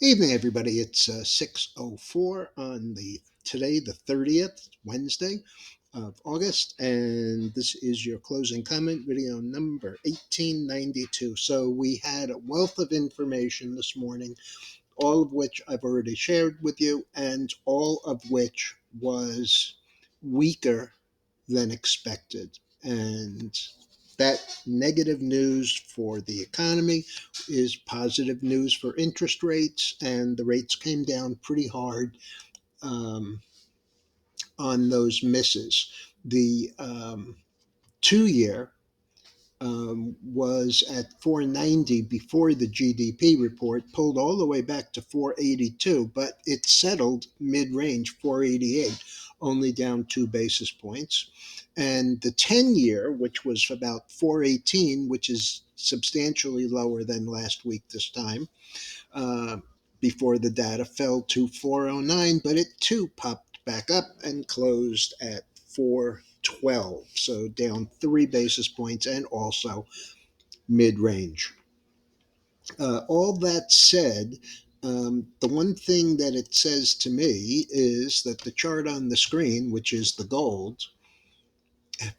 Evening, everybody. It's 6:04 on the 30th, Wednesday of August, and this is your closing comment video number 1892. So we had a wealth of information this morning, all of which I've already shared with you, and all of which was weaker than expected. And that negative news for the economy is positive news for interest rates, and the rates came down pretty hard um, on those misses. The 2 year was at 490 before the GDP report, pulled all the way back to 482, but it settled mid range, 488, only down 2 basis points. And the 10 year, which was about 418, which is substantially lower than last week this time, uh, before the data fell to 409, but it too popped back up and closed at 412, so down 3 basis points and also mid range. All that said, the one thing that it says to me is that the chart on the screen, which is the gold,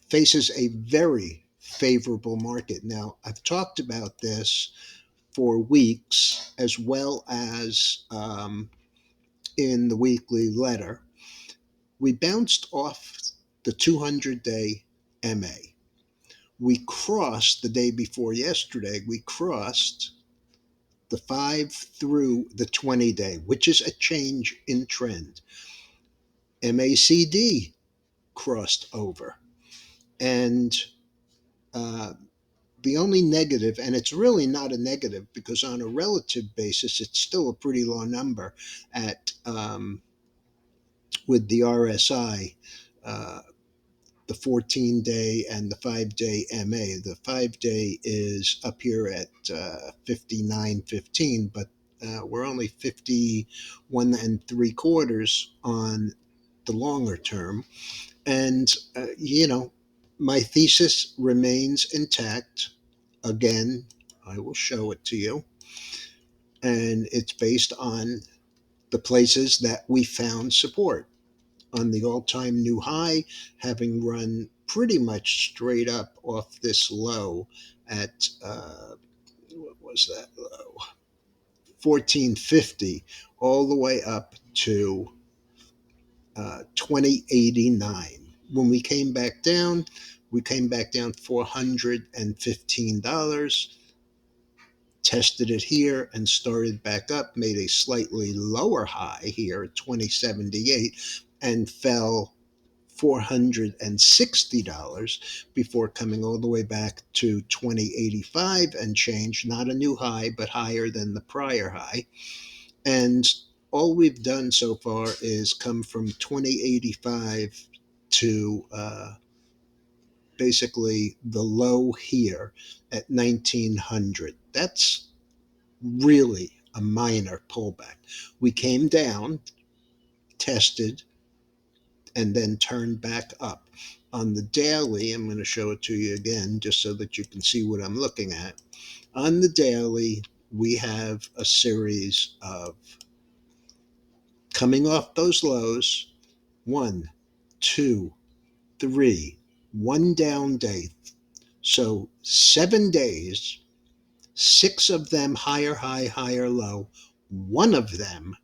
faces a very favorable market. Now, I've talked about this for weeks as well as in the weekly letter. We bounced off the 200-day MA. We crossed the day before yesterday, we crossed the 5 through the 20-day, which is a change in trend. MACD crossed over. And uh, the only negative, and it's really not a negative because on a relative basis, it's still a pretty low number at with the RSI, uh, the 14-day and the 5-day MA. The 5-day is up here at 59.15, but we're only 51 and three quarters on the longer term. And, my thesis remains intact. Again, I will show it to you. And it's based on the places that we found support on the all-time new high, having run pretty much straight up off this low at what was that low? 1450, all the way up to 2089. When we came back down $415, tested it here and started back up, made a slightly lower high here at 2078 and fell $460 before coming all the way back to 2085 and change, not a new high, but higher than the prior high. And all we've done so far is come from 2085 to basically the low here at 1900. That's really a minor pullback. We came down, tested, and then turned back up. On the daily, I'm going to show it to you again just so that you can see what I'm looking at. On the daily, we have a series of coming off those lows, one, two, three, one down day. So 7 days, six of them higher high, higher low, one of them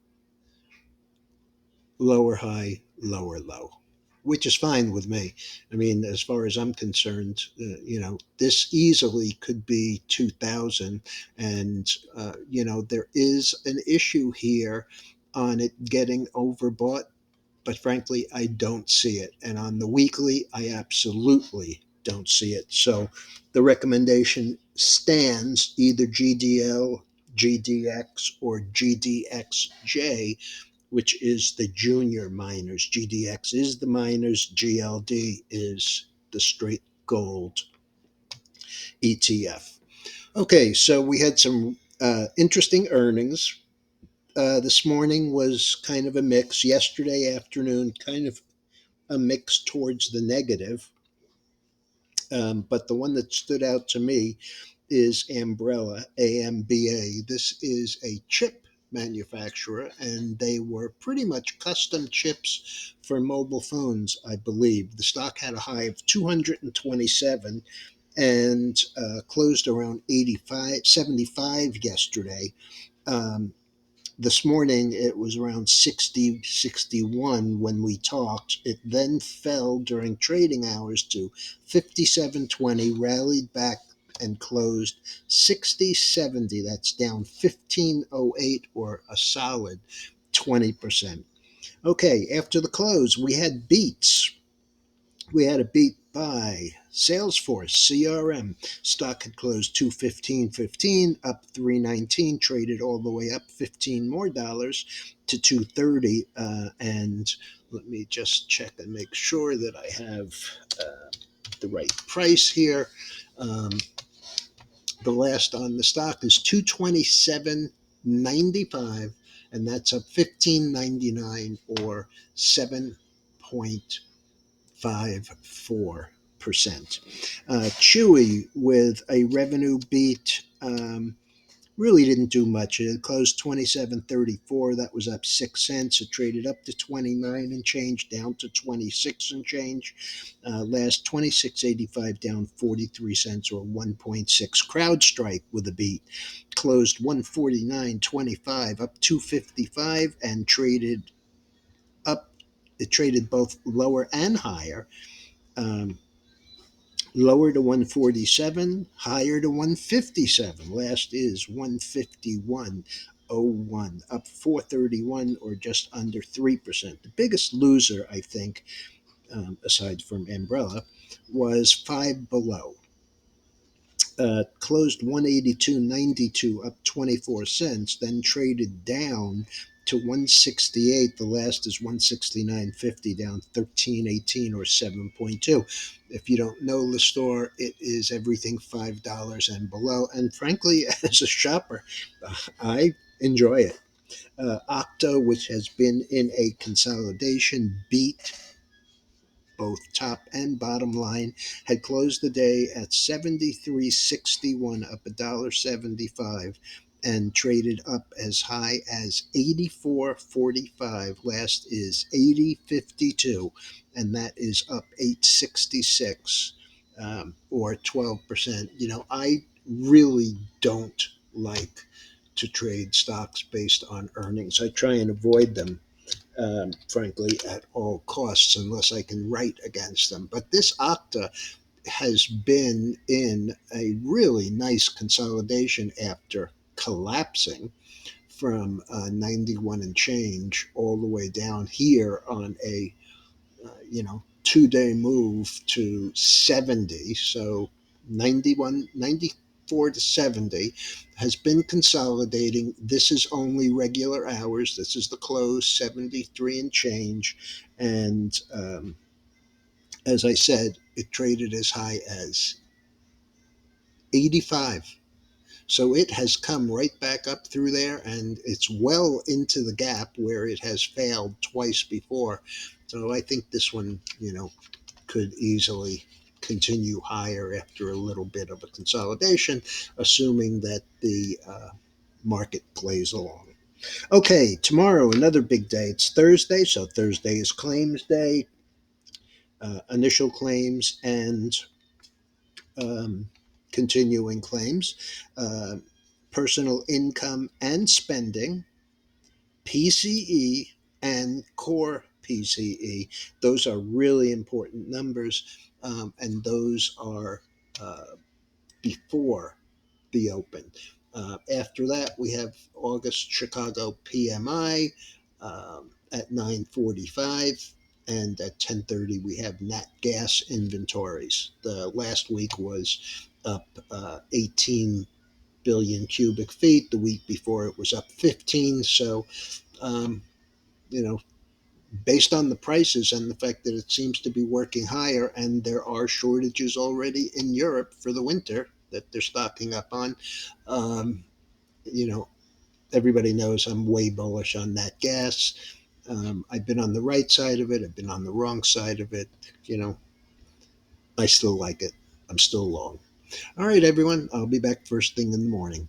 lower high, lower low, which is fine with me. I mean, as far as I'm concerned, this easily could be 2000. And, there is an issue here on it getting overbought, but frankly, I don't see it. And on the weekly, I absolutely don't see it. So the recommendation stands, either GDL, GDX, or GDXJ, which is the junior miners. GDX is the miners, GLD is the straight gold ETF. Okay, so we had some interesting earnings. This morning was kind of a mix. Yesterday afternoon, kind of a mix towards the negative. But the one that stood out to me is Umbrella, AMBA. This is a chip manufacturer, and they were pretty much custom chips for mobile phones, I believe. The stock had a high of 227 and closed around 85, 75 yesterday. Um, this morning it was around 60, 61 when we talked. It then fell during trading hours to 57.20, rallied back and closed 60.70. That's down 15.08 or a solid 20%. Okay, after the close, we had beats. We had a beat by Salesforce CRM. Stock had closed 215.15, up 319, traded all the way up 15 more dollars to 230. And let me just check and make sure that I have the right price here. Um, the last on the stock is 227.95, and that's up 15.99 or 7.54%. Chewy with a revenue beat really didn't do much. It closed 27.34. That was up 6 cents. It traded up to 29 and change, down to 26 and change. Last 26.85, down 43 cents or 1.6. CrowdStrike with a beat closed 149.25, up 255, and traded up. It traded both lower and higher. Um, Lower to 147, higher to 157. Last is 151.01, up 431 or just under 3%. The biggest loser, I think, aside from Umbrella, was Five Below. Closed 182.92, up 24 cents, then traded down to 168. The last is 169.50, down 13.18 or 7.2. If you don't know the store, it is everything $5 and below. And frankly, as a shopper, I enjoy it. Okta, which has been in a consolidation, beat both top and bottom line, had closed the day at 73.61, up $1.75, and traded up as high as 84.45. Last is 80.52, and that is up 8.66 or 12%. I really don't like to trade stocks based on earnings. I try and avoid them, frankly, at all costs, unless I can write against them. But this Okta has been in a really nice consolidation after collapsing from 91 and change all the way down here on a 2-day move to 70. So 91, 94 to 70 has been consolidating. This is only regular hours. This is the close, 73 and change. And as I said, it traded as high as 85. So it has come right back up through there, and it's well into the gap where it has failed twice before. So I think this one, could easily continue higher after a little bit of a consolidation, assuming that the market plays along. Okay, tomorrow, another big day. It's Thursday, so Thursday is claims day, initial claims, and um, continuing claims, uh, personal income and spending, PCE, and core PCE. Those are really important numbers, and those are before the open. After that, we have August Chicago PMI at 9:45, and at 10:30 we have nat gas inventories. The last week was up 18 billion cubic feet. The week before it was up 15. So, um, you know, based on the prices and the fact that it seems to be working higher, and there are shortages already in Europe for the winter that they're stocking up on, um, you know, everybody knows I'm way bullish on that gas. I've been on the right side of it. I've been on the wrong side of it. You know, I still like it. I'm still long. All right, everyone. I'll be back first thing in the morning.